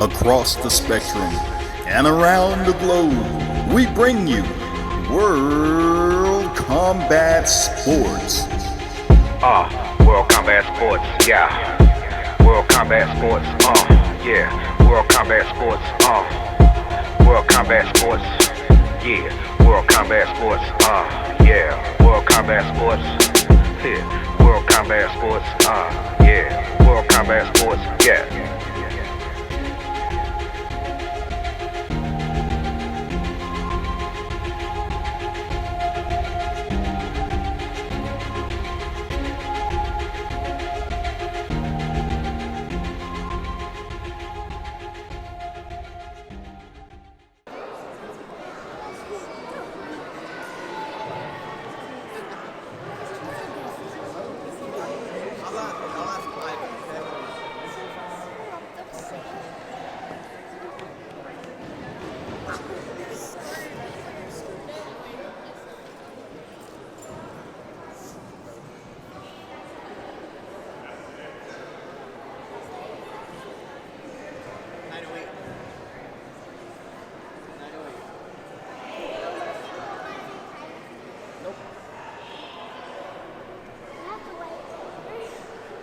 across the spectrum and around the globe, we bring you World Combat Sports. World Combat Sports, yeah. World Combat Sports, yeah. World Combat Sports, World Combat Sports, yeah. World Combat Sports, yeah. World Combat Sports, yeah. World Combat Sports, yeah. World Combat Sports, yeah.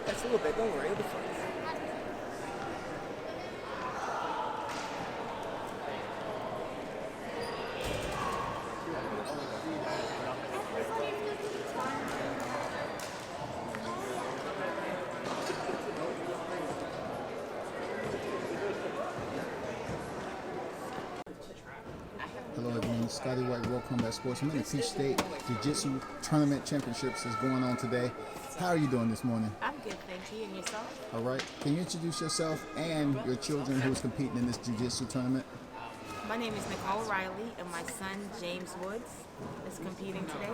That's a little bit, don't worry, it'll be fine. Hello everyone, Scotty White, World Combat Sports. I'm in the Peach State Jiu-Jitsu Tournament Championships is going on today. How are you doing this morning? I'm good, thank you. And yourself? All right. Can you introduce yourself and your children who's competing in this Jiu-Jitsu tournament? My name is Nicole Riley, and my son, James Woods, is competing today.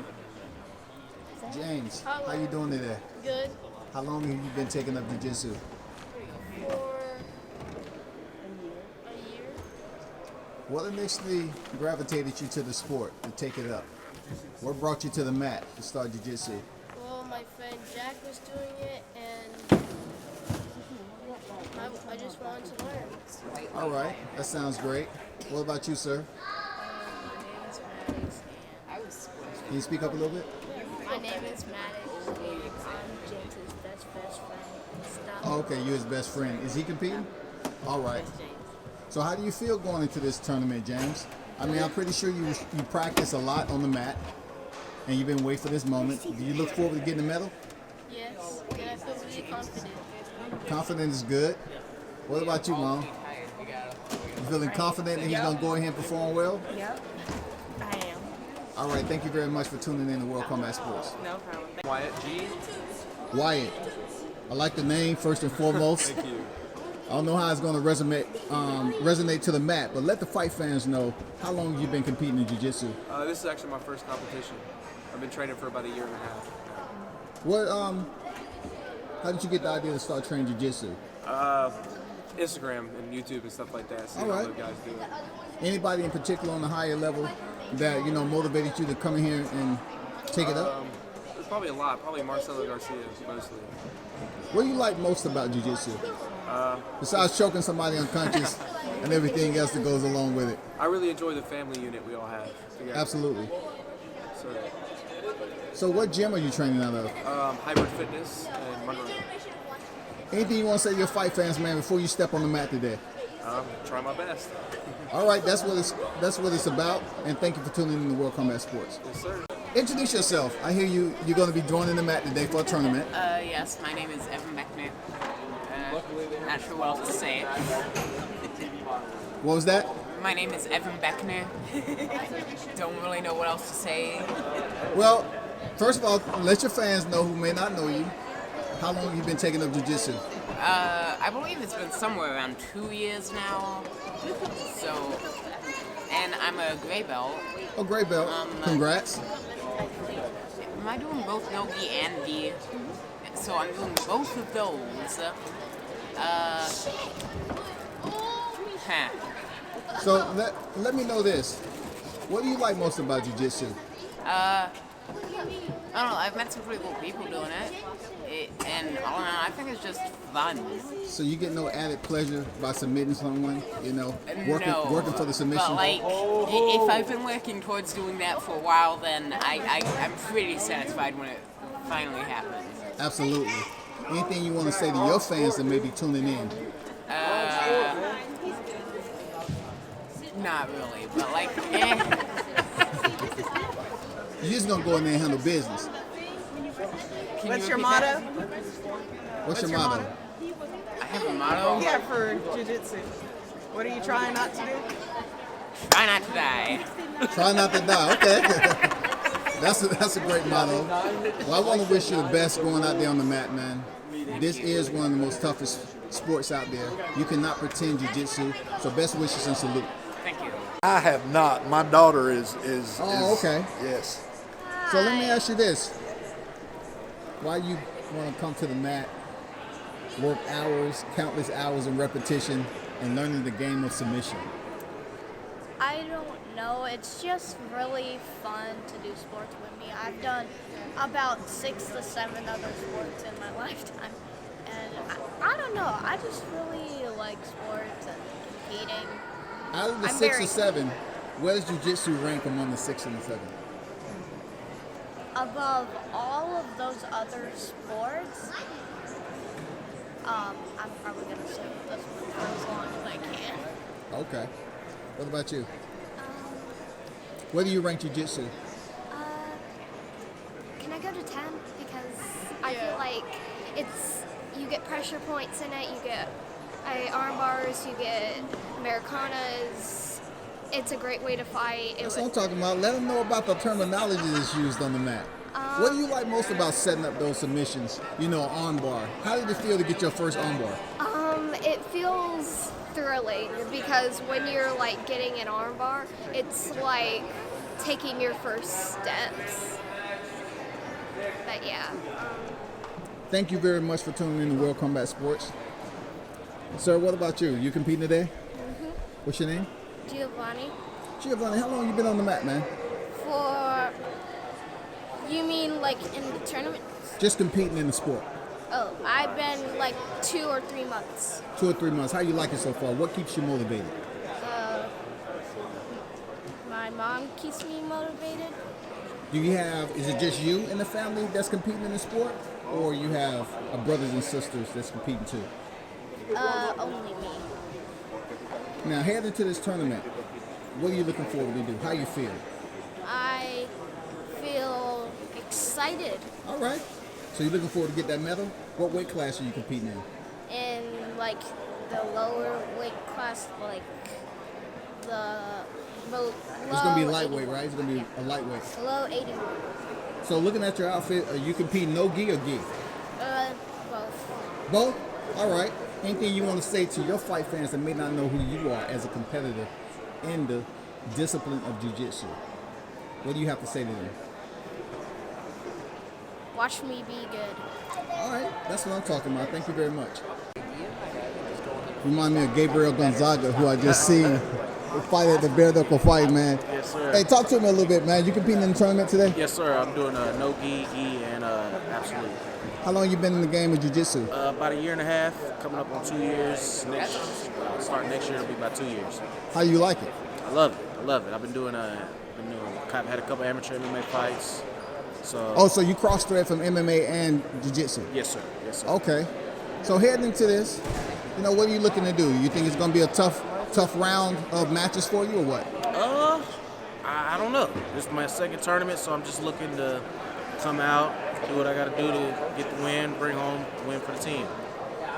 James, how you doing today? Good. How long have you been taking up Jiu-Jitsu? For a year. What initially gravitated you to the sport to take it up? What brought you to the mat to start Jiu-Jitsu? Well, my friend Jack was doing it, and I just wanted to learn. All right, that sounds great. What about you, sir? My name is Maddox. Can you speak up a little bit? My name is Maddox, and I'm James's best friend. Stop. Oh, okay, you're his best friend. Is he competing? All right. That's James. So how do you feel going into this tournament, James? I mean, I'm pretty sure you practice a lot on the mat, and you've been waiting for this moment. Do you look forward to getting a medal? Yes, and I feel really confident. Confident is good. What about you, Mom? You feeling confident that he's going to go ahead and perform well? Yep, I am. All right, thank you very much for tuning in to World Combat Sports. No problem. Wyatt G. Wyatt, I like the name first and foremost. Thank you. I don't know how it's going to resonate to the mat, but let the fight fans know how long you've been competing in Jiu-Jitsu. This is actually my first competition. I've been training for about a year and a half. What? How did you get the idea to start training Jiu-Jitsu? Instagram and YouTube and stuff like that. See All how right. other guys do it. Anybody in particular on the higher level that motivated you to come in here and take it up? There's probably a lot. Probably Marcelo Garcia mostly. What do you like most about Jiu-Jitsu? Besides choking somebody unconscious and everything else that goes along with it. I really enjoy the family unit we all have together. Absolutely. So, So what gym are you training out of? Hybrid Fitness and Monroe. Anything you want to say to your fight fans, man, before you step on the mat today? Try my best. All right, that's what it's about. And thank you for tuning in to World Combat Sports. Yes, sir. Introduce yourself. I hear you're going to be joining the mat today for a tournament. Yes, my name is Evan Beckner. Not sure what else to say. What was that? My name is Evan Beckner. Don't really know what else to say. Well, first of all, let your fans know who may not know you. How long have you been taking up Jiu-Jitsu? I believe it's been somewhere around 2 years now. So, and I'm a gray belt. Oh, great belt. Congrats. Am I doing both Nogi and Gi? So I'm doing both of those. So let me know this. What do you like most about Jiu-Jitsu? I don't know, I've met some pretty cool people doing it. And all in all, I think it's just fun. So you get no added pleasure by submitting someone, you know, working for the submission? But like, if I've been working towards doing that for a while, then I'm pretty satisfied when it finally happens. Absolutely. Anything you want to say to your fans that may be tuning in? Not really, but like, You're just going to go in there and handle business. What's your motto? What's your motto? I have a motto. Yeah, for jiu-jitsu. What are you trying not to do? Try not to die. Try not to die. Okay. That's a great motto. Well, I want to wish you the best going out there on the mat, man. This is one of the most toughest sports out there. You cannot pretend jiu-jitsu. So best wishes and salute. Thank you. I have not. My daughter is. Oh, okay. Yes. So let me ask you this. Why you want to come to the mat, work hours, countless hours in repetition, and learning the game of submission? I don't know. It's just really fun to do sports with me. I've done about 6 to 7 other sports in my lifetime. And I don't know. I just really like sports and competing. Out of the 6 or 7, where does jiu-jitsu rank among the 6 and the 7? Above all of those other sports, I'm probably going to stay with this one for as long as I can. Okay. What about you? Where do you rank jiu-jitsu? Can I go to 10? Because I feel like you get pressure points in it, you get arm bars, you get Americanas. It's a great way to fight. That's what I'm talking about. Let them know about the terminology that's used on the mat. What do you like most about setting up those submissions? You know, arm bar. How did it feel to get your first arm bar? It feels thrilling because when you're like getting an arm bar, it's like taking your first steps. But yeah. Thank you very much for tuning in to World Combat Sports. Sir, what about you? You competing today? Mm-hmm. What's your name? Giovanni. Giovanni, how long you been on the mat, man? You mean like in the tournament? Just competing in the sport. Oh, I've been like 2 or 3 months. 2 or 3 months. How you like it so far? What keeps you motivated? My mom keeps me motivated. Is it just you in the family that's competing in the sport? Or you have brothers and sisters that's competing too? Only me. Now, heading into this tournament, what are you looking forward to do? How you feel? I feel excited. All right. So you're looking forward to get that medal? What weight class are you competing in? In like the lower weight class, like the low. It's going to be lightweight, right? It's going to be a lightweight. Low 80. So looking at your outfit, are you competing no gi or gi? Both. Both? All right. Anything you want to say to your fight fans that may not know who you are as a competitor in the discipline of jiu-jitsu? What do you have to say to them? Watch me be good. All right. That's what I'm talking about. Thank you very much. Remind me of Gabriel Gonzaga, who I just seen fight at the Bare Knuckle fight, man. Yes, sir. Hey, talk to me a little bit, man. You competing in the tournament today? Yes, sir. I'm doing no gi, and absolute. How long you been in the game of jiu-jitsu? About 1.5 years, coming up on 2 years. Starting next year, it'll be about 2 years. How you like it? I love it. I've been doing had a couple amateur MMA fights. So you cross-thread from MMA and jiu-jitsu? Yes, sir. Yes, sir. Okay. So heading into this, what are you looking to do? You think it's going to be a tough round of matches for you, or what? I don't know. This is my second tournament, so I'm just looking to come out, do what I got to do to get the win, bring home the win for the team.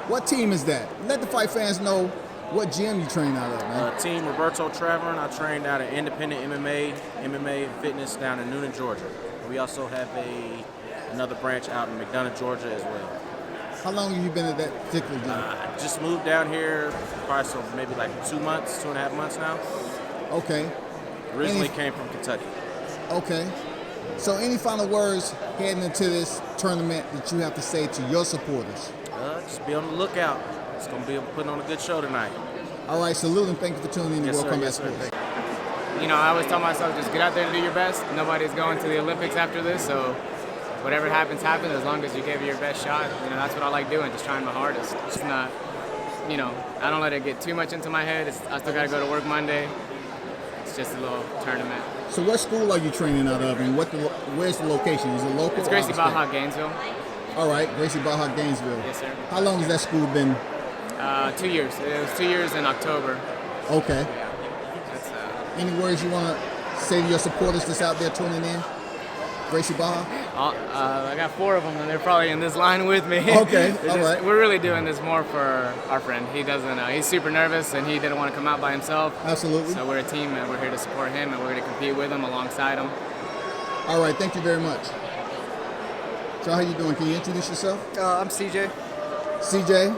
What team is that? Let the fight fans know what gym you train out of, man. Team Roberto Travern. I trained out of Independent MMA and Fitness down in Noonan, Georgia. We also have another branch out in McDonough, Georgia as well. How long have you been at that particular gym? I just moved down here probably maybe like 2 months, 2.5 months now. Okay. Originally came from Kentucky. Okay. So any final words heading into this tournament that you have to say to your supporters? Just be on the lookout. It's going to be putting on a good show tonight. All right, salute and thank you for tuning in to World Combat Sports. I always tell myself, just get out there and do your best. Nobody's going to the Olympics after this, so whatever happens, happens. As long as you give it your best shot, that's what I like doing. Just trying my hardest. It's not, I don't let it get too much into my head. I still got to go to work Monday. It's just a little tournament. So what school are you training out of, and where's the location? Is it local? It's Gracie Baja, Gainesville. All right, Gracie Baja, Gainesville. Yes, sir. How long has that school been? 2 years. It was 2 years in October. Okay. Yeah. That's, Any words you want to say to your supporters that's out there tuning in? Gracie Baja? I got 4 of them, and they're probably in this line with me. Okay, all right. We're really doing this more for our friend. He doesn't. He's super nervous, and he didn't want to come out by himself. Absolutely. So we're a team, and we're here to support him, and we're going to compete with him, alongside him. All right, thank you very much. So how you doing? Can you introduce yourself? I'm CJ. CJ,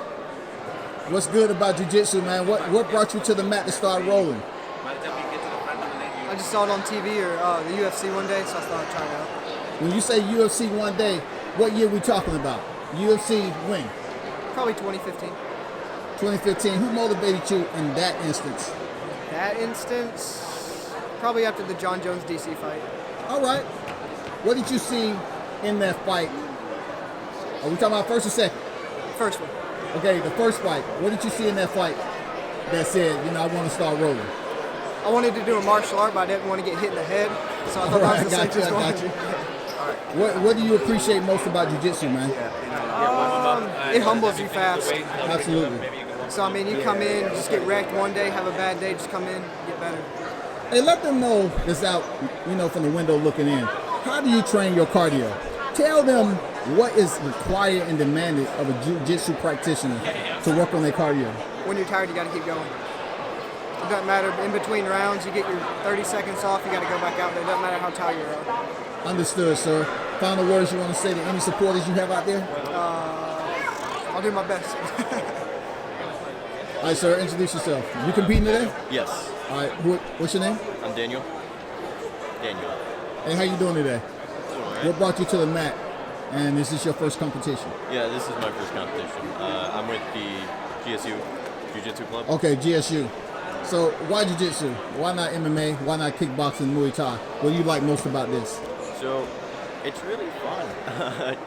what's good about jiu-jitsu, man? What brought you to the mat to start rolling? I just saw it on TV or the UFC one day, so I thought I'd try it out. When you say UFC one day, what year we talking about? UFC when? Probably 2015. 2015. Who motivated you in that instance? That instance, probably after the John Jones DC fight. All right. What did you see in that fight? Are we talking about first or second? First one. Okay, the first fight. What did you see in that fight that said, I want to start rolling? I wanted to do a martial art, but I didn't want to get hit in the head. So I thought I that was the safest one. got you. What do you appreciate most about jiu-jitsu, man? It humbles you fast. Absolutely. So, you come in, just get wrecked one day, have a bad day, just come in, get better. Hey, let them know that's out, from the window looking in. How do you train your cardio? Tell them what is required and demanded of a jiu-jitsu practitioner to work on their cardio. When you're tired, you got to keep going. It doesn't matter. In between rounds, you get your 30 seconds off, you got to go back out there. It doesn't matter how tired you are. Understood, sir. Final words you want to say to any supporters you have out there? I'll do my best. All right, sir, introduce yourself. You competing today? Yes. All right, what's your name? I'm Daniel. Hey, how you doing today? Doing all right. What brought you to the mat? And is this your first competition? Yeah, this is my first competition. I'm with the GSU Jiu-Jitsu Club. Okay, GSU. So why jiu-jitsu? Why not MMA? Why not kickboxing, Muay Thai? What do you like most about this? So it's really fun.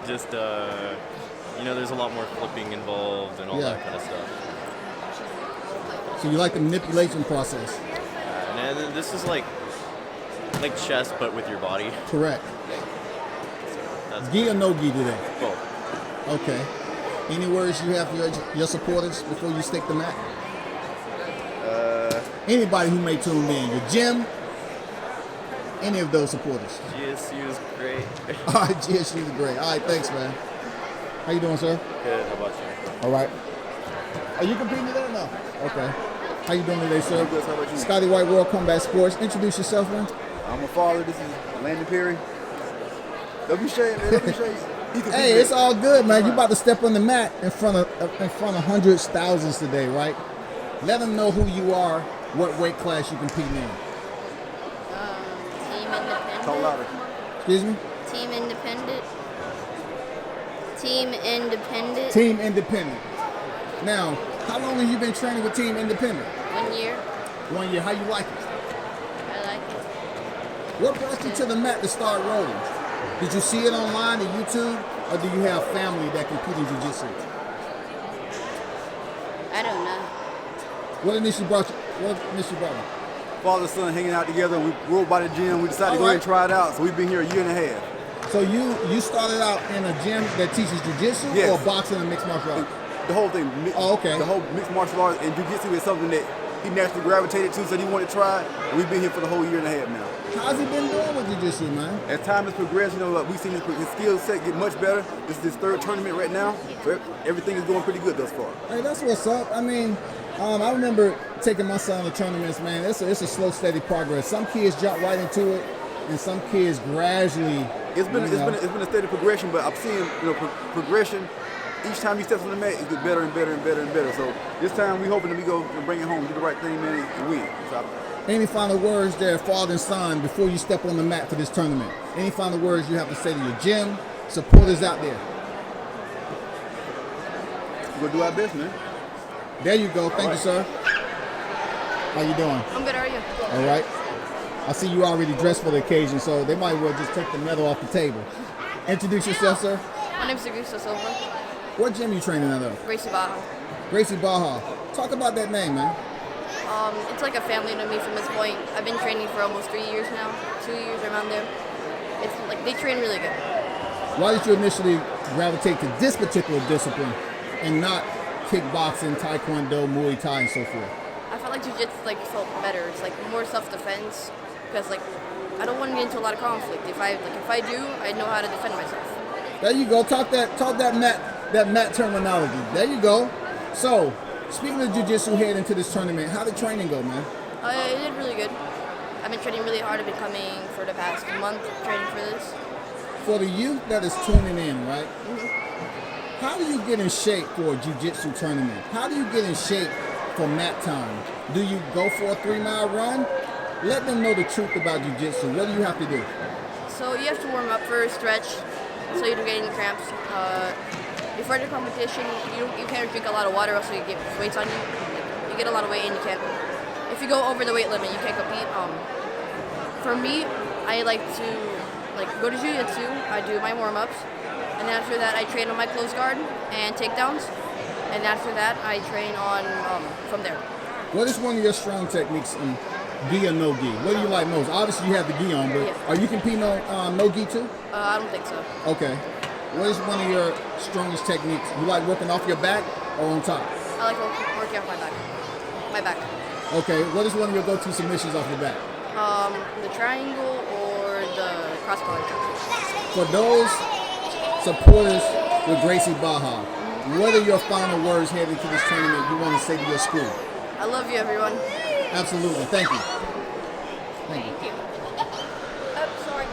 Just, there's a lot more flipping involved and all that kind of stuff. So you like the manipulation process? And this is like chess, but with your body. Correct. That's Gi or no gi today? Both. Okay. Any words you have for your supporters before you stick the mat? Anybody who may tune in, your gym, any of those supporters. GSU is great. All right, GSU is great. All right, thanks, man. How you doing, sir? Good. How about you? All right. Are you competing today or no? Okay. How you doing today, sir? I'm good. How about you? Scotty White, World Combat Sports. Introduce yourself, man. I'm a father. This is Landon Perry. Don't be shy, man. Don't be shy. Hey, it's all good, man. You about to step on the mat in front of hundreds, thousands today, right? Let them know who you are, what weight class you compete in. Team independent. Talk louder. Excuse me? Team independent. Team independent. Team independent. Now, how long have you been training with Team Independent? 1 year. 1 year. How you like it? I like it. What brought you to the mat to start rolling? Did you see it online on YouTube, or do you have family that compete in jiu-jitsu? I don't know. What initially brought you? Father and son hanging out together. We rode by the gym. We decided to go ahead and try it out. So we've been here a year and a half. So you started out in a gym that teaches jiu-jitsu or boxing and mixed martial arts? The whole thing. Okay. The whole mixed martial arts and jiu-jitsu is something that he naturally gravitated to, so he wanted to try. And we've been here for the whole year and a half now. How's he been doing with jiu-jitsu, man? As time has progressed, we've seen his skill set get much better. This is his third tournament right now. So everything is going pretty good thus far. Hey, that's what's up. I mean, I remember taking my son to tournaments, man. It's a slow, steady progress. Some kids jump right into it, and some kids gradually. It's been a steady progression, but I'm seeing progression. Each time he steps on the mat, it gets better and better and better and better. So this time we hoping that we go and bring it home, do the right thing, man, and win. So, any final words there, father and son, before you step on the mat for this tournament? Any final words you have to say to your gym supporters out there? We'll do our best, man. There you go. Thank you, sir. How you doing? I'm good. How are you? All right. I see you already dressed for the occasion, so they might well just take the medal off the table. Introduce yourself, sir. My name is Augusto Silva. What gym are you training out of? Gracie Baja. Gracie Baja. Talk about that name, man. It's like a family to me from this point. I've been training for almost 3 years now, 2 years around there. It's like they train really good. Why did you initially gravitate to this particular discipline and not kickboxing, taekwondo, Muay Thai, and so forth? I felt like jiu-jitsu felt better. It's like more self-defense because I don't want to get into a lot of conflict. If I do, I know how to defend myself. There you go. Talk that mat terminology. There you go. So, speaking of jiu-jitsu heading into this tournament, how did training go, man? It did really good. I've been training really hard. I've been coming for the past month training for this. For the youth that is tuning in, right? Mm-hmm. How do you get in shape for a jiu-jitsu tournament? How do you get in shape for mat time? Do you go for a 3-mile run? Let them know the truth about jiu-jitsu. What do you have to do? So you have to warm up first, stretch, so you don't get any cramps. Before the competition, you can't drink a lot of water, else you get weights on you. You get a lot of weight and you can't. If you go over the weight limit, you can't compete. For me, I like to go to jiu-jitsu. I do my warm-ups, and after that, I train on my close guard and takedowns. And after that, I train on from there. What is one of your strong techniques in gi or no gi? What do you like most? Obviously, you have the gi on, but Yeah. are you competing on no gi too? I don't think so. Okay. What is one of your strongest techniques? You like working off your back or on top? I like working off my back. My back. Okay. What is one of your go-to submissions off your back? The triangle or the cross-collar. For those supporters with Gracie Baja, what are your final words heading to this tournament you want to say to your school? I love you, everyone. Absolutely. Thank you. Thank you. Oh, sorry.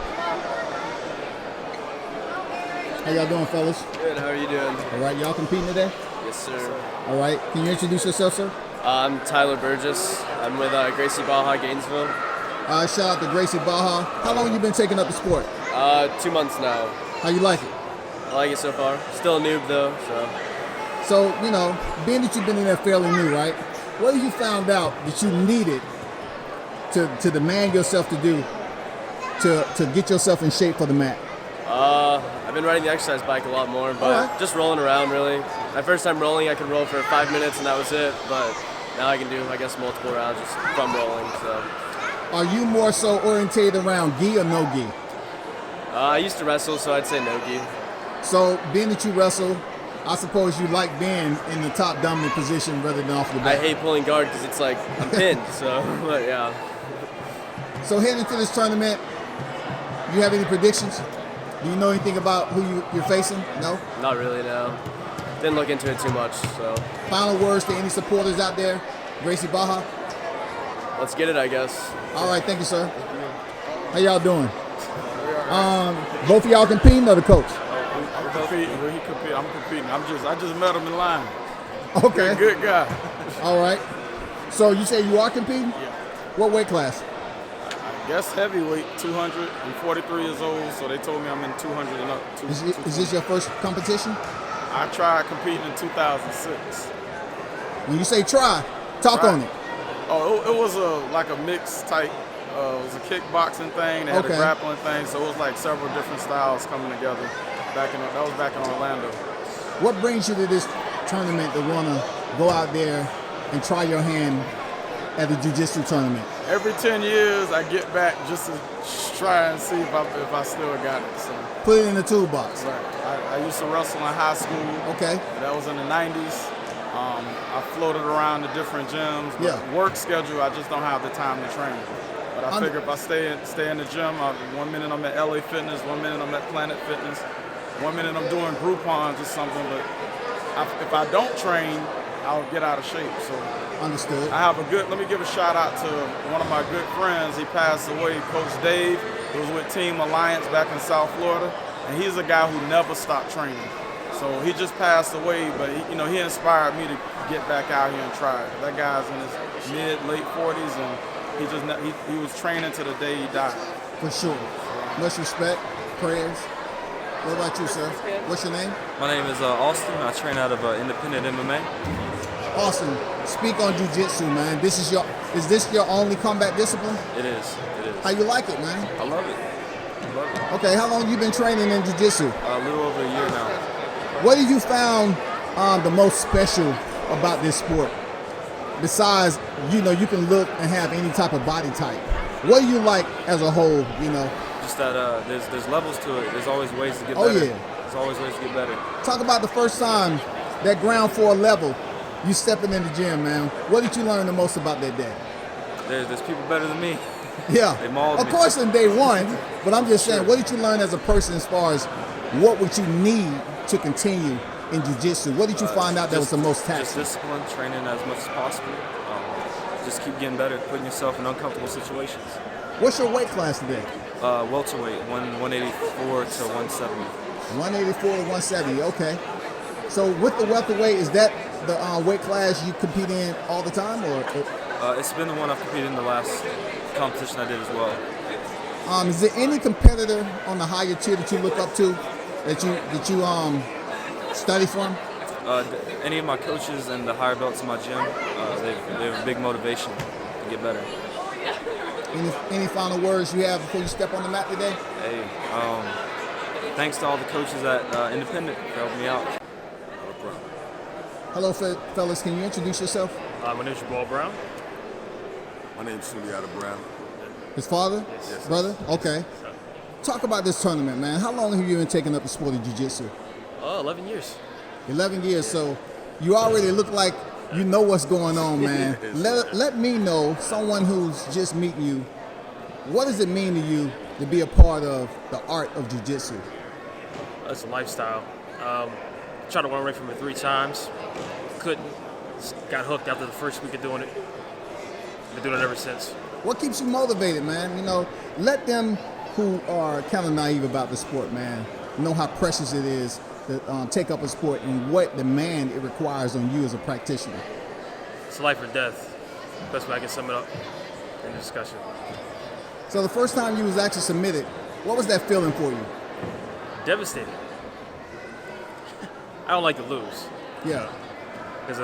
How y'all doing, fellas? Good, how are you doing? All right, y'all competing today? Yes, sir. All right. Can you introduce yourself, sir? I'm Tyler Burgess. I'm with Gracie Baja, Gainesville. Shout out to Gracie Baja. How long have you been taking up the sport? 2 months now. How you like it? I like it so far. Still a noob though, so. So, you know, being that you've been in there fairly new, right? What have you found out that you needed to demand yourself to do to get yourself in shape for the mat? I've been riding the exercise bike a lot more, but just rolling around really. My first time rolling, I could roll for 5 minutes and that was it, but now I can do, I guess, multiple rounds just from rolling, so. Are you more so orientated around gi or no gi? I used to wrestle, so I'd say no gi. So, being that you wrestle, I suppose you like being in the top dominant position rather than off the back. I hate pulling guard because it's like I'm pinned, so, but yeah. So heading to this tournament, you have any predictions? Do you know anything about who you're facing? No? Not really, no. Didn't look into it too much, so. Final words to any supporters out there, Gracie Baja? Let's get it, I guess. All right, thank you, sir. How y'all doing? Both of y'all competing or the coach? I'm competing. I'm competing. I just met him in line. Okay. Good guy. All right. So you say you are competing? Yeah. What weight class? I guess heavyweight, 200. I'm 43 years old, so they told me I'm in 200 and up. Is this your first competition? I tried competing in 2006. When you say try, talk on it. Oh, it was like a mixed type. It was a kickboxing thing. They had a grappling thing, so it was like several different styles coming together. That was back in Orlando. What brings you to this tournament to want to go out there and try your hand at the jiu-jitsu tournament? Every 10 years, I get back just to try and see if I still got it. So. Put it in the toolbox. Right. I used to wrestle in high school. Okay. That was in the 90s. I floated around to different gyms. But work schedule, I just don't have the time to train. But I figure if I stay in the gym, 1 minute I'm at LA Fitness, 1 minute I'm at Planet Fitness, 1 minute I'm doing Groupons or something. But if I don't train, I'll get out of shape. So understood. I have let me give a shout out to one of my good friends. He passed away, Coach Dave. He was with Team Alliance back in South Florida. And he's a guy who never stopped training. So he just passed away, but he inspired me to get back out here and try it. That guy's in his late 40s, and he was training to the day he died. For sure. Much respect, prayers. What about you, sir? What's your name? My name is Austin. I train out of Independent MMA. Austin, speak on jiu-jitsu, man. Is this your only combat discipline? It is. How you like it, man? I love it. Love it. Okay, how long you been training in jiu-jitsu? A little over a year now. What have you found the most special about this sport? Besides, you know, you can look and have any type of body type. What do you like as a whole, you know? Just that there's levels to it. There's always ways to get Oh, better. yeah. There's always ways to get better. Talk about the first time, that ground floor level, you stepping in the gym, man. What did you learn the most about that day? There's people better than me. Yeah, They mauled of me. course in day one, but I'm just saying, what did you learn as a person as far as what would you need to continue in jiu-jitsu? What did you find out that was the most Just taxing? discipline, training as much as possible. Just keep getting better, putting yourself in uncomfortable situations. What's your weight class today? Welterweight, 184 to 170. 184 to 170, okay. So with the welterweight, is that the weight class you compete in all the time, or? It's been the one I've competed in the last competition I did as well. Is there any competitor on the higher tier that you look up to, that you study from? Any of my coaches and the higher belts in my gym, they're a big motivation to get better. Any final words you have before you step on the mat today? Hey, thanks to all the coaches at Independent for helping me out. Hello, fellas. Can you introduce yourself? My name is Jabal Brown. My name is Suliata Brown. His father? Yes. Brother? Okay. Talk about this tournament, man. How long have you been taking up the sport of jiu-jitsu? 11 years. 11 years. So you already look like you know what's going on, man. Let me know, someone who's just meeting you, what does it mean to you to be a part of the art of jiu-jitsu? It's a lifestyle. Tried to run away from it 3 times. Couldn't. Just got hooked after the first week of doing it. Been doing it ever since. What keeps you motivated, man? You know, let them who are kind of naive about the sport, man, know how precious it is to take up a sport and what demand it requires on you as a practitioner. It's life or death. Best way I can sum it up in the discussion. So the first time you was actually submitted, what was that feeling for you? Devastating. I don't like to lose. Yeah. Because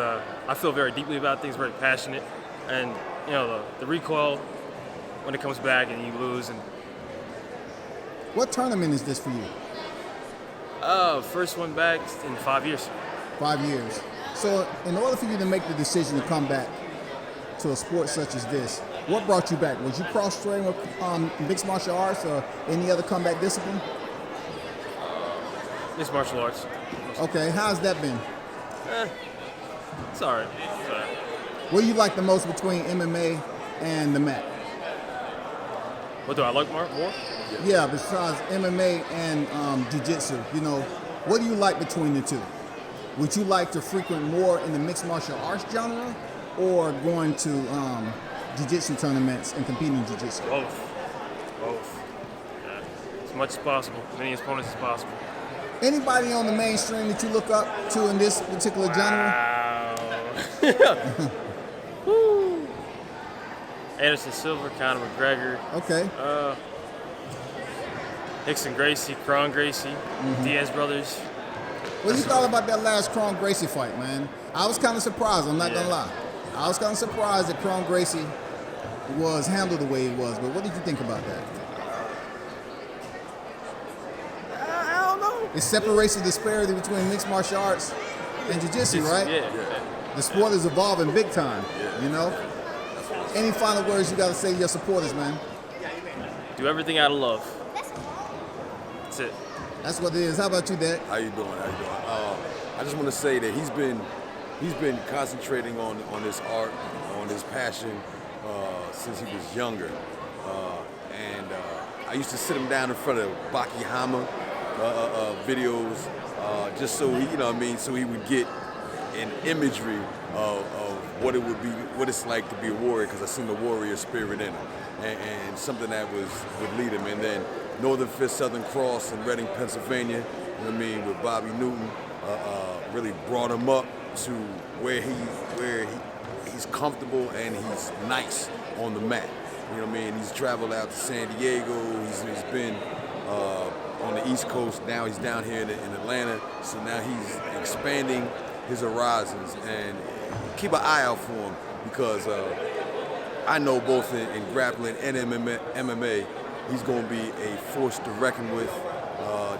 I feel very deeply about things, very passionate. And, you know, the recoil when it comes back and you lose. And What tournament is this for you? first one back in 5 years. 5 years. So in order for you to make the decision to come back to a sport such as this, what brought you back? Was you cross-trained with mixed martial arts or any other combat discipline? Mixed martial arts. Okay, how's that been? It's all right. It's all right. What do you like the most between MMA and the mat? What do I like more? Yeah, besides MMA and jiu-jitsu, you know, what do you like between the two? Would you like to frequent more in the mixed martial arts genre or going to jiu-jitsu tournaments and competing in jiu-jitsu? Both. Yeah. As much as possible, as many opponents as possible. Anybody on the mainstream that you look up to in this particular genre? Woo. Anderson Silva, Conor McGregor. Okay. Hickson Gracie, Kron Gracie, Diaz brothers. What do you thought about that last Kron Gracie fight, man? I was kind of surprised, I'm not gonna lie. I was kind of surprised that Kron Gracie was handled the way he was, but what did you think about that? I don't know. It separates the disparity between mixed martial arts and jiu-jitsu, right? Yeah. The sport is evolving big time, you know? Any final words you got to say to your supporters, man? Do everything out of love. That's it. That's what it is. How about you, Dad? How you doing? I just want to say that he's been concentrating on this art, on his passion since he was younger. And I used to sit him down in front of Baki Hama videos, just so he, you know what I mean, so he would get an imagery of what it would be, what it's like to be a warrior, because I seen the warrior spirit in him, and something that would lead him. And then Northern Fifth Southern Cross in Reading, Pennsylvania, you know what I mean, with Bobby Newton, really brought him up to where he's comfortable and he's nice on the mat. You know what I mean? He's traveled out to San Diego. He's been on the East Coast. Now he's down here in Atlanta. So now he's expanding his horizons, and keep an eye out for him, because I know both in grappling and MMA, he's going to be a force to reckon with.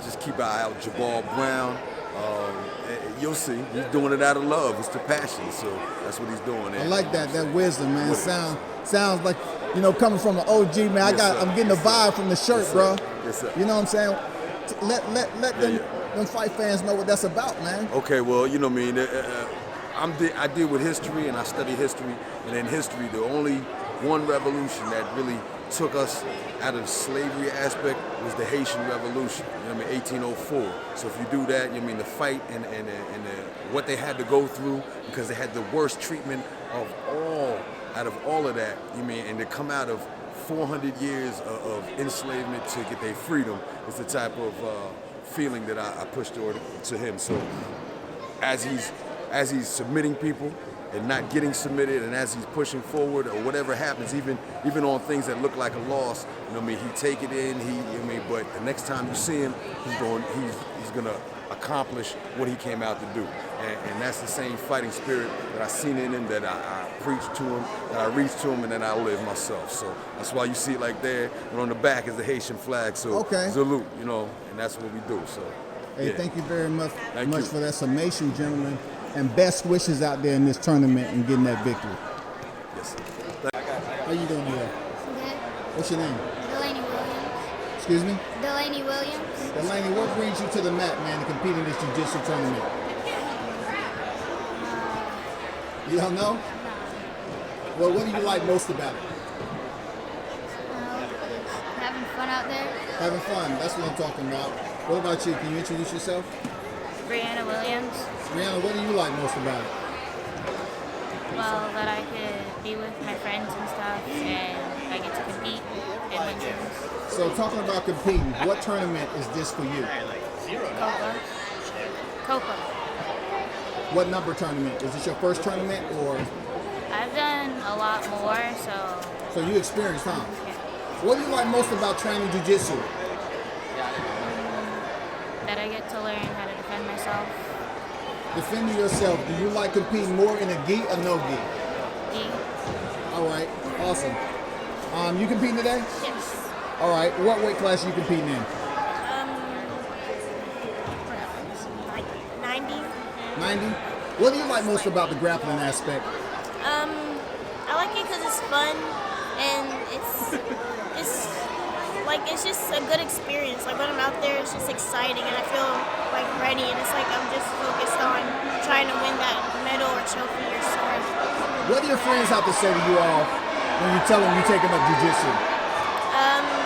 Just keep an eye out, Jabal Brown. You'll see. He's doing it out of love. It's the passion. So that's what he's doing. I like that wisdom, man. Sounds like, coming from an OG, man. I'm getting a vibe from the shirt, yes, bro. Yes, sir. You know what I'm saying? Let them fight fans know what that's about, man. Okay, well, you know what I mean. I deal with history and I study history, and in history, the only one revolution that really took us out of the slavery aspect was the Haitian Revolution. You know what I mean? 1804. So if you do that, you mean the fight and what they had to go through, because they had the worst treatment out of all of that. You mean, and to come out of 400 years of enslavement to get their freedom is the type of feeling that I push to him. So as he's submitting people and not getting submitted, and as he's pushing forward, or whatever happens, even on things that look like a loss, he take it in. But the next time you see him, he's gonna accomplish what he came out to do, and that's the same fighting spirit that I seen in him, that I preach to him, that I reach to him, and then I live myself. So that's why you see it like there, and on the back is the Haitian flag. So salute, and that's what we do. So. Hey, yeah. thank you very much you. for that summation, gentlemen, and best wishes out there in this tournament and getting that victory. Yes, sir. How you doing here? Good. What's your name? Delaney Williams. Excuse me? Delaney Williams. Delaney, what brings you to the mat, man, to compete in this jiu-jitsu tournament? You don't know? Well, what do you like most about it? Having fun out there. Having fun, that's what I'm talking about. What about you? Can you introduce yourself? Brianna Williams. Brianna, what do you like most about it? Well, that I could be with my friends and stuff, and I get to compete and win games. So, talking about competing, what tournament is this for you? Copa. What number tournament? Is this your first tournament, or? I've done a lot more, so. So you experienced, huh? Yeah. What do you like most about training jiu-jitsu? That I get to learn how to defend myself. Defending yourself. Do you like competing more in a gi or no gi? Gi. All right, awesome. You competing today? Yes. All right. What weight class are you competing in? 90. 90. What do you like most about the grappling aspect? I like it because it's fun and it's just a good experience. Like when I'm out there, it's just exciting and I feel like ready, and it's like I'm just focused on trying to win that medal or trophy or sword. What do your friends have to say to you all when you tell them you're taking up jiu-jitsu?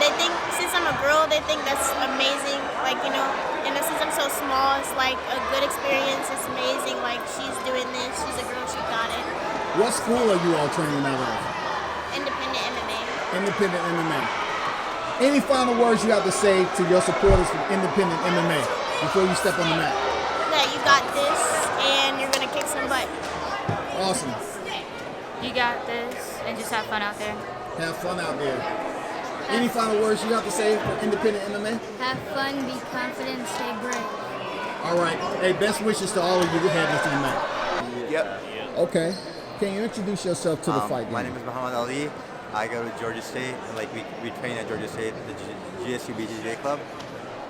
They think, since I'm a girl, they think that's amazing. Like, and since I'm so small, it's like a good experience. It's amazing. Like, she's doing this. She's a girl. She got it. What school are you all training out of? Independent MMA. Independent MMA. Any final words you have to say to your supporters from Independent MMA before you step on the mat? That you got this, and you're gonna kick some butt. Awesome. You got this, and just have fun out there. Have fun out there. Any final words you have to say for Independent MMA? Have fun, be confident, stay brave. All right. Hey, best wishes to all of you who had this on the mat. Yep. Okay. Can you introduce yourself to the fight game? My name is Muhammad Ali. I go to Georgia State, and we train at Georgia State, the GSU BJJ club.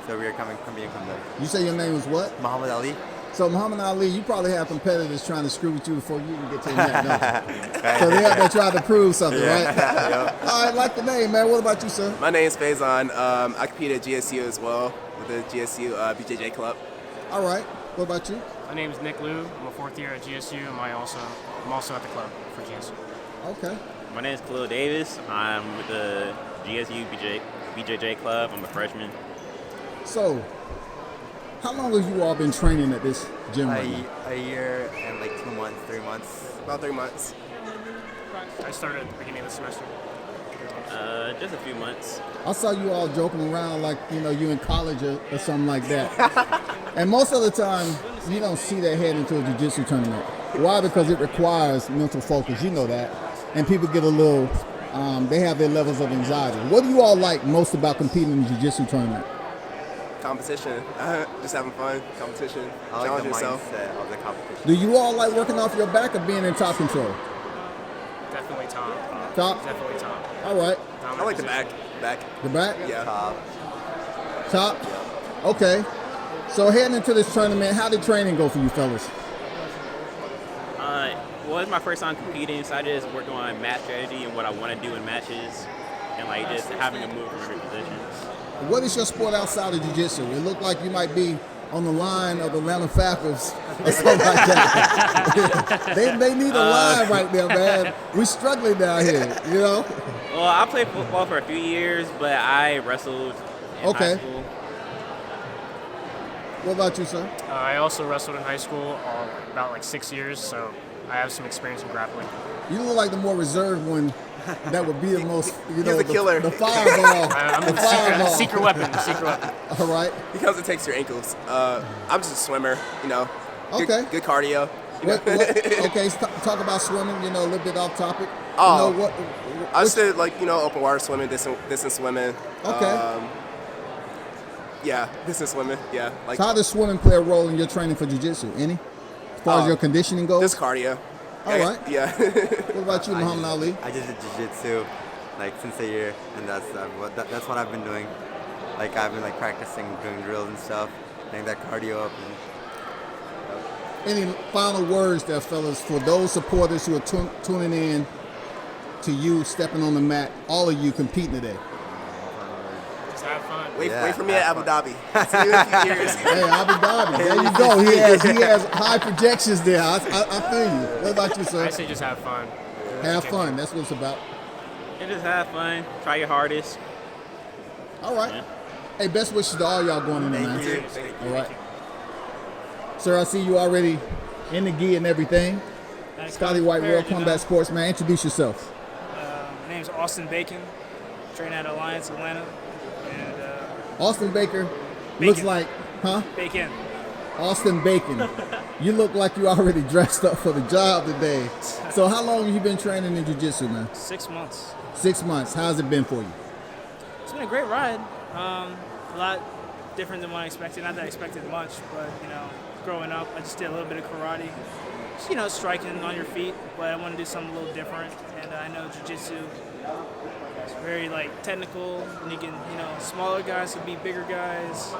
So we are competing from there. You say your name was what? Muhammad Ali. So Muhammad Ali, you probably have competitors trying to screw with you before you can get to the mat, don't you? So they out there trying to prove something, right? Yep. All right, like the name, man. What about you, sir? My name's Faison. I compete at GSU as well with the GSU BJJ club. All right. What about you? My name is Nick Liu. I'm a fourth year at GSU, and I'm also at the club for GSU. Okay. My name is Khalil Davis. I'm with the GSU BJJ club. I'm a freshman. So, how long have you all been training at this gym right now? A year and like 2 months, 3 months. About 3 months. I started at the beginning of the semester. Just a few months. I saw you all joking around like, you in college or something like that. And most of the time, you don't see that head into a jiu-jitsu tournament. Why? Because it requires mental focus. You know that. And people get a little, they have their levels of anxiety. What do you all like most about competing in a jiu-jitsu tournament? Competition. Just having fun. Competition. I like Challenge the yourself. mindset of the competition. Do you all like working off your back or being in top control? Definitely top. Top? Definitely top. All right. I like the back. Back. The back? Yeah. Top? Okay. So heading into this tournament, how did training go for you fellas? Well, it's my first time competing, so I just worked on match strategy and what I want to do in matches, and like just having to move from different positions. What is your sport outside of jiu-jitsu? It looked like you might be on the line of the Atlanta Falcons or something like that. they need a line right there, man. We're struggling down here, you know? Well, I played football for a few years, but I wrestled in high school. What about you, sir? I also wrestled in high school about like 6 years, so I have some experience in grappling. You look like the more reserved one. That would be the most, you know, He's a killer. The fireball. I'm the fireball. secret weapon. Secret weapon. All right. Because it takes your ankles. I'm just a swimmer, you know. Okay. Good cardio. Okay, talk about swimming, you know, a little bit off topic. Oh, you know, I just did, like, you know, open water swimming, distance swimming. Okay. Yeah, distance swimming, yeah. Like, so how does swimming play a role in your training for jiu-jitsu? Any? As far as your conditioning goes? Just cardio. All right. Yeah. What about you, Muhammad Ali? I just did jiu-jitsu like since a year, and that's what I've been doing. Like I've been like practicing doing drills and stuff, getting that cardio up. Any final words there, fellas, for those supporters who are tuning in to you stepping on the mat, all of you competing today? Just have fun. Wait for me at Abu Dhabi. See you in a few years. Hey, Abu Dhabi. There you go. He has high projections there. I feel you. What about you, sir? I say just have fun. Have fun. That's what it's about. You just have fun. Try your hardest. All right. Yeah. Hey, best wishes to all y'all going in there, man. Thank you. All right. Sir, I see you already in the gi and everything. Scotty White, World Combat Sports, man. Introduce yourself. My name's Austin Bacon. Train at Alliance Atlanta. And, Austin Baker looks like, huh? Bacon. Austin Bacon. You look like you already dressed up for the job today. So how long have you been training in jiu-jitsu, man? 6 months. 6 months. How's it been for you? It's been a great ride. A lot different than what I expected. Not that I expected much, but, you know, growing up, I just did a little bit of karate. Just, you know, striking on your feet, but I want to do something a little different. And I know jiu-jitsu is very, like, technical. And you can, you know, smaller guys can beat bigger guys.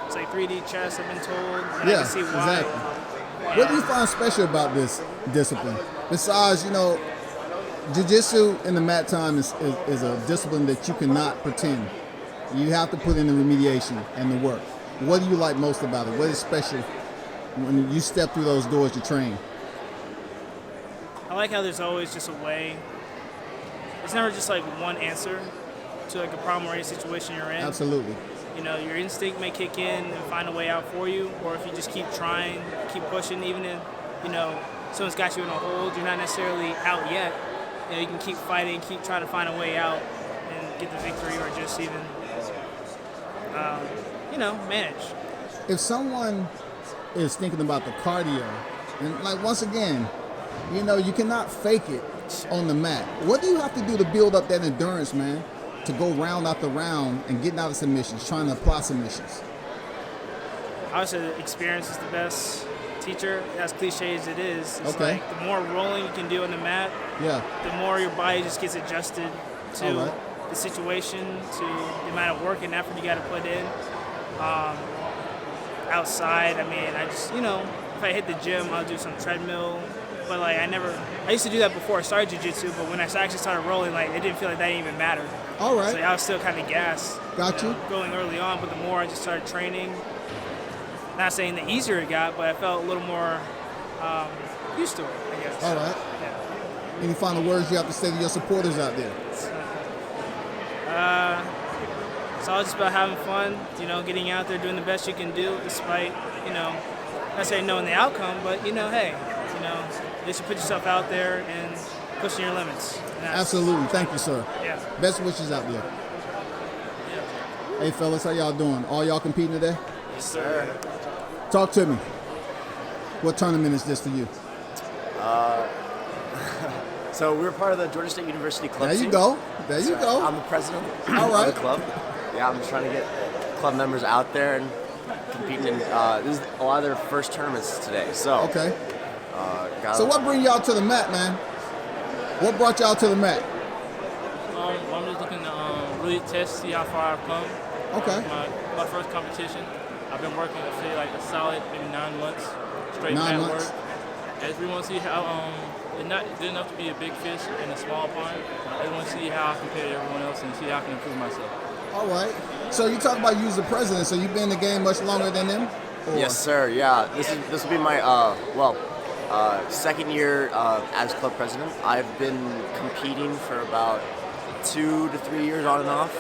It's like 3D chess, I've been told. And I can see why. Exactly. What do you find special about this discipline? Besides, you know, jiu-jitsu in the mat time is a discipline that you cannot pretend. You have to put in the remediation and the work. What do you like most about it? What is special when you step through those doors to train? I like how there's always just a way. It's never just like one answer to like a problem or any situation you're in. Absolutely. You know, your instinct may kick in and find a way out for you, or if you just keep trying, keep pushing, even if, you know, someone's got you in a hold, you're not necessarily out yet. You know, you can keep fighting, keep trying to find a way out and get the victory, or just even, you know, manage. If someone is thinking about the cardio, and like once again, you know, you cannot fake it on the mat. What do you have to do to build up that endurance, man? To go round after round and getting out of submissions, trying to apply submissions? Obviously, experience is the best teacher, as cliche as it is. It's Okay. like the more rolling you can do on the mat, the more your body just gets adjusted to the situation, to the amount of work and effort you got to put in. Outside, I mean, I just, you know, if I hit the gym, I'll do some treadmill. But like I used to do that before I started jiu-jitsu, but when I actually started rolling, like it didn't feel like that even mattered. All right. So I was still kind of gassed. Got you. Going early on, but the more I just started training, not saying the easier it got, but I felt a little more used to it, I guess. All right. Yeah. Any final words you have to say to your supporters out there? It's all just about having fun, you know, getting out there, doing the best you can do, despite, you know, not necessarily knowing the outcome, but, you know, hey, you know, you should put yourself out there and pushing your limits. Absolutely. Thank you, sir. Yeah. Best wishes out there. Hey, fellas, how y'all doing? All y'all competing today? Yes, sir. Talk to me. What tournament is this for you? So we're part of the Georgia State University club There you team. go. There you go. I'm the president All right. of the club. Yeah, I'm just trying to get club members out there and competing in. This is a lot of their first tournaments today. So Okay. So what bring y'all to the mat, man? What brought y'all to the mat? I'm just looking to really test, see how far I've come. Okay. My first competition, I've been working, say, like a solid maybe 9 months straight 9 mat months. work. I just really want to see how it's not good enough to be a big fish in a small pond. I just want to see how I compare to everyone else and see how I can improve myself. All right. So you talk about you as the president. So you've been in the game much longer than them? Or? Yes, sir. Yeah, this will be my second year as club president. I've been competing for about 2 to 3 years on and off,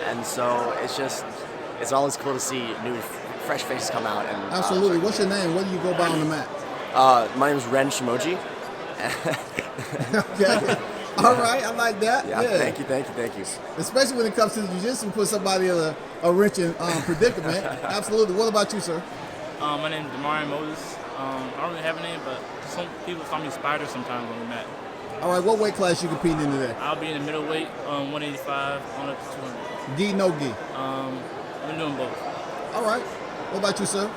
and so it's always cool to see new, fresh faces come out. And Absolutely. What's your name? What do you go by on the mat? My name is Ren Shimoji. Okay. All right, I like that. Yeah, thank you. Especially when it comes to the jiu-jitsu, put somebody in a wrench in predicament. Absolutely. What about you, sir? My name is Demarion Moses. I don't really have a name, but some people call me Spider sometimes on the mat. All right, what weight class you competing in today? I'll be in the middleweight, 185 on up to 200. Gi, no gi? I've been doing both. All right. What about you, sir?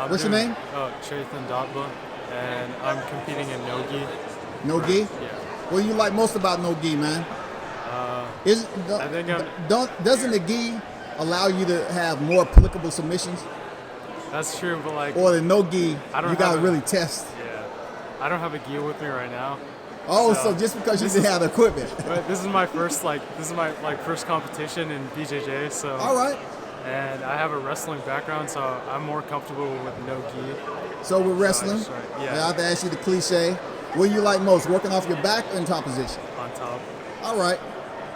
What's your name? Chaitan Dagba, and I'm competing in no gi. No gi? Yeah. What do you like most about no gi, man? Doesn't the gi allow you to have more applicable submissions? That's true, but like. Or the no gi, you gotta really test. Yeah. I don't have a gi with me right now. Oh, so just because you didn't have the equipment. But this is my first first competition in BJJ, so. All right. And I have a wrestling background, so I'm more comfortable with no gi. So with wrestling, I have to ask you the cliche. What do you like most, working off your back or in top position? On top. All right.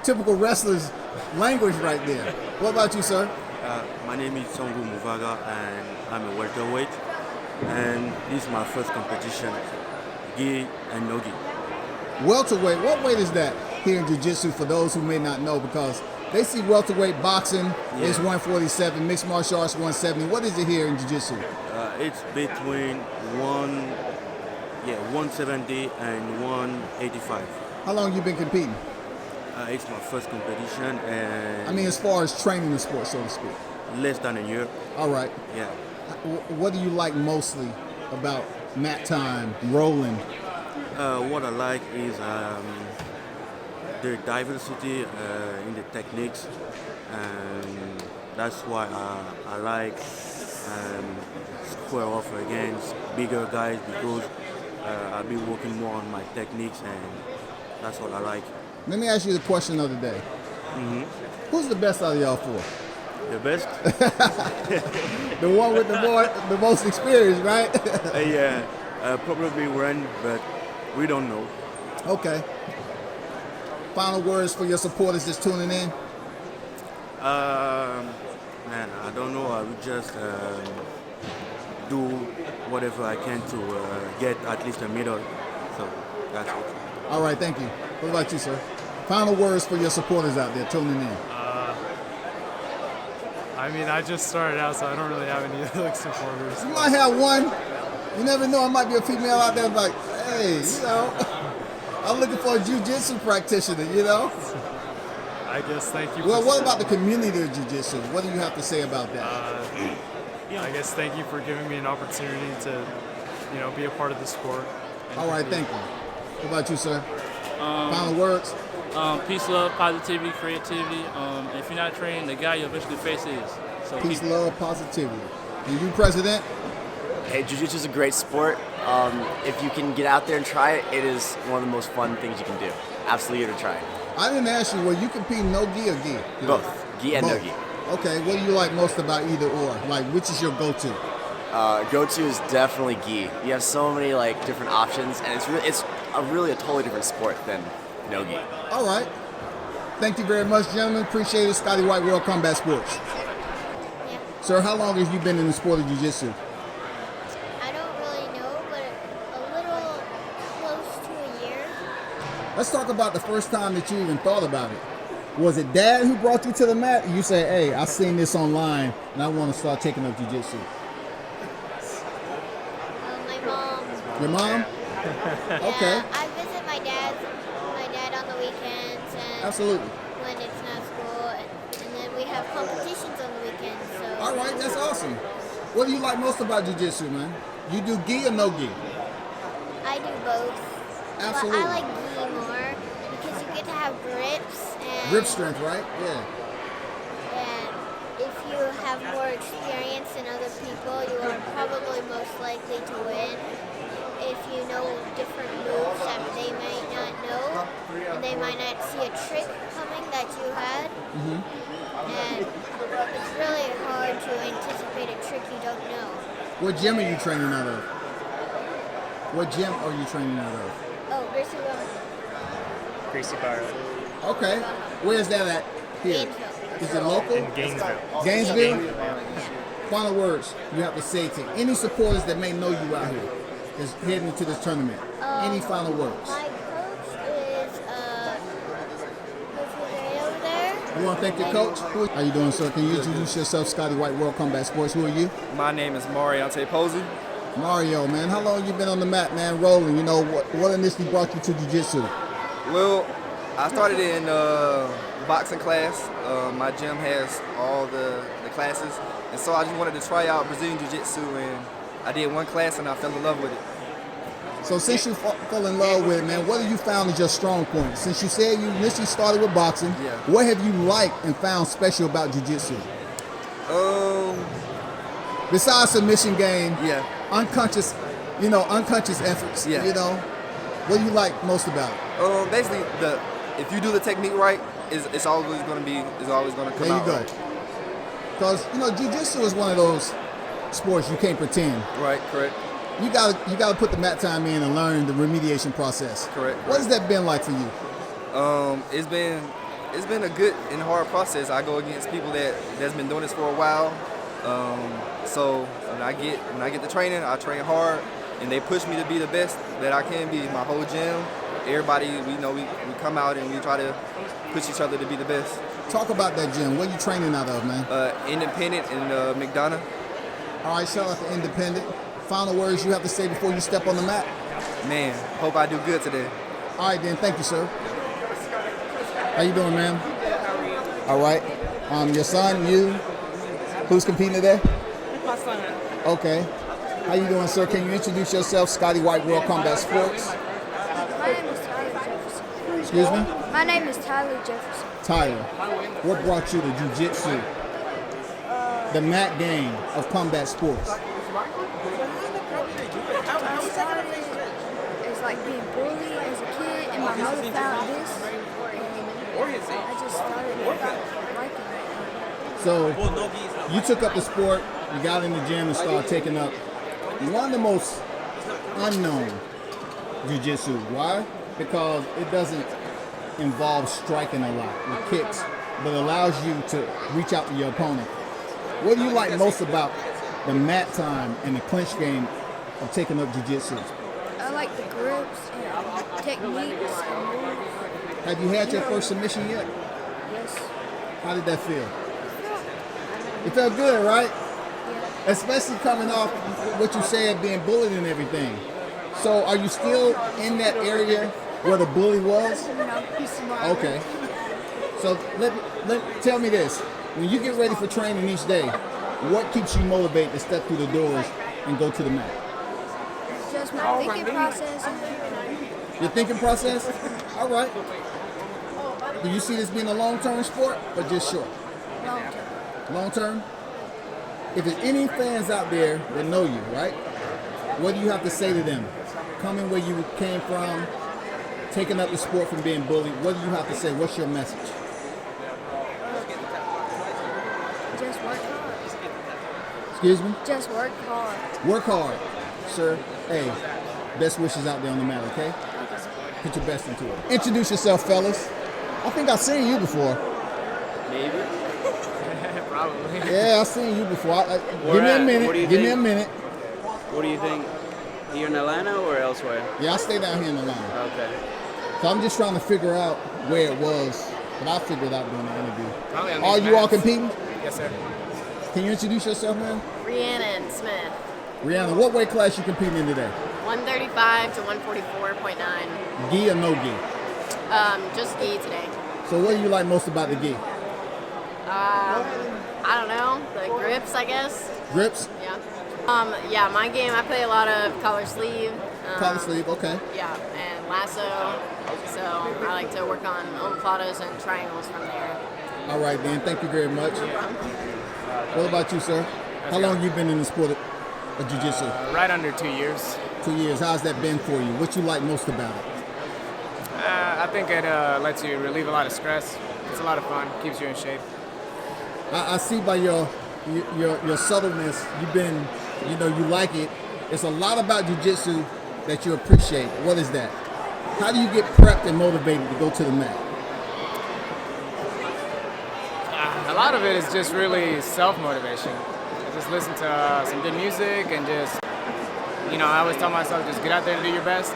Typical wrestler's language right there. What about you, sir? My name is Songu Muvaga, and I'm a welterweight. And this is my first competition, gi and no gi. Welterweight, what weight is that here in jiu-jitsu for those who may not know? Because they see welterweight boxing is 147, mixed martial arts 170. What is it here in jiu-jitsu? It's between 170 and 185. How long you been competing? It's my first competition, and I mean, as far as training the sport, so to speak. Less than a year. All right. Yeah. What do you like mostly about mat time, rolling? What I like is the diversity in the techniques, and that's why I like square off against bigger guys, because I'll be working more on my techniques, and that's what I like. Let me ask you the question of the day. Mm-hmm. Who's the best out of y'all four? The best? The one with the most experience, right? Yeah, probably Ren, but we don't know. Okay. Final words for your supporters that's tuning in? Man, I don't know. I will just do whatever I can to get at least a medal. So that's it. All right, thank you. What about you, sir? Final words for your supporters out there tuning in. I mean, I just started out, so I don't really have any like supporters. You might have one. You never know. I might be a female out there like, hey, I'm looking for a jiu-jitsu practitioner, I guess thank you. Well, what about the community of jiu-jitsu? What do you have to say about that? I guess thank you for giving me an opportunity to, be a part of the sport. All right, thank you. What about you, sir? Final words? Peace, love, positivity, creativity. If you're not trained, the guy you'll eventually face is. So peace, love, positivity. And you, President? Hey, jiu-jitsu is a great sport. If you can get out there and try it, it is one of the most fun things you can do. Absolutely, to try it. I didn't ask you, were you competing no gi or gi? Both, gi and no gi. Okay, what do you like most about either or? Like, which is your go-to? Go-to is definitely gi. You have so many different options, and it's really a totally different sport than no gi. All right. Thank you very much, gentlemen. Appreciate it. Scotty White, World Combat Sports. Yeah. Sir, how long have you been in the sport of jiu-jitsu? I don't really know, but a little close to a year. Let's talk about the first time that you even thought about it. Was it Dad who brought you to the mat? You say, hey, I seen this online, and I want to start taking up jiu-jitsu. My mom. Your mom? Okay. Yeah, I visit my dad on the weekends and Absolutely. when it's not school, and then we have competitions on the weekends. So. All right, that's awesome. What do you like most about jiu-jitsu, man? You do gi or no gi? I do both. Absolutely. But I like gi more because you get to have grip Grip strength, right? Yeah. And if you have more experience than other people, you are probably most likely to win. If you know different moves that they might not know, and they might not see a trick coming that you had, and it's really hard to anticipate a trick you don't know. What gym are you training out of? What gym are you training out of? Oh, Gracie Rowan. Gracie Bar. Okay. Where's that at? Here. Is it local? In Gainesville. Gainesville? Final words you have to say to any supporters that may know you out here that's heading into this tournament. Any final words? My coach is over there. You want to thank your coach? How you doing, sir? Can you introduce yourself? Scotty White, World Combat Sports. Who are you? My name is Mario Posey. Mario, man. How long you been on the mat, man, rolling? You know, what initially brought you to jiu-jitsu? Well, I started in boxing class. My gym has all the classes. And so I just wanted to try out Brazilian Jiu-Jitsu, and I did one class and I fell in love with it. So since you fell in love with it, man, what have you found is your strong point? Since you said you initially started with boxing, what have you liked and found special about jiu-jitsu? Besides submission game, unconscious efforts, you know, what do you like most about it? Basically, if you do the technique right, it's always going to come out. There you go. Because you know, jiu-jitsu is one of those sports you can't pretend. Right, correct. You gotta put the mat time in and learn the remediation process. Correct. What has that been like for you? It's been a good and hard process. I go against people that's been doing this for a while. So when I get the training, I train hard, and they push me to be the best that I can be. My whole gym, everybody, we come out and we try to push each other to be the best. Talk about that gym. What are you training out of, man? Independent in McDonough. All right, shout out to Independent. Final words you have to say before you step on the mat? Man, hope I do good today. All right, then. Thank you, sir. How you doing, ma'am? All right. Your son, you, who's competing today? My son. Okay. How you doing, sir? Can you introduce yourself? Scotty White, World Combat Sports. My name is Tyler Jefferson. Excuse me? My name is Tyler Jefferson. Tyler, what brought you to jiu-jitsu, the mat game of combat sports? I started as like being bullied as a kid, and my mother found this, and I just started liking it. So you took up the sport, you got in the gym and started taking up one of the most unknown jiu-jitsu. Why? Because it doesn't involve striking a lot with kicks, but allows you to reach out to your opponent. What do you like most about the mat time and the clinch game of taking up jiu-jitsu? I like the grips and techniques and moves. Have you had your first submission yet? Yes. How did that feel? It felt good, right? Yeah. Especially coming off what you said, being bullied and everything. So are you still in that area where the bully was? No, he's smart. Okay. So tell me this. When you get ready for training each day, what keeps you motivated to step through the doors and go to the mat? Just my thinking process. Your thinking process? All right. Do you see this being a long-term sport or just short? Long term. Long-term? If there's any fans out there that know you, right? What do you have to say to them? Coming where you came from, taking up the sport from being bullied, what do you have to say? What's your message? Just work hard. Excuse me? Just work hard. Work hard, sir. Hey, best wishes out there on the mat, okay? Put your best into it. Introduce yourself, fellas. I think I've seen you before. Maybe. Probably. Yeah, I've seen you before. Give me a minute. Give me a minute. What do you think? Here in Atlanta or elsewhere? Yeah, I stay down here in Atlanta. Okay. So I'm just trying to figure out where it was, but I figured out during the interview. Probably on Are these you all mats. competing? Yes, sir. Can you introduce yourself, man? Rhiannon Smith. Rihanna, what weight class you competing in today? 135 to 144.9. Gi or no gi? Just gi today. So what do you like most about the gi? I don't know. The grips, I guess. Grips? Yeah. Yeah, my game, I play a lot of collar sleeve. Collar sleeve, okay. Yeah, and lasso, so I like to work on omoplatas and triangles from there. All right, Dan. Thank you very much. What about you, sir? How long you been in the sport of jiu-jitsu? Right under 2 years. 2 years. How's that been for you? What you like most about it? I think it lets you relieve a lot of stress. It's a lot of fun. Keeps you in shape. I see by your subtleness, you've been, you like it. It's a lot about jiu-jitsu that you appreciate. What is that? How do you get prepped and motivated to go to the mat? A lot of it is just really self-motivation. I just listen to some good music and just, I always tell myself, just get out there and do your best.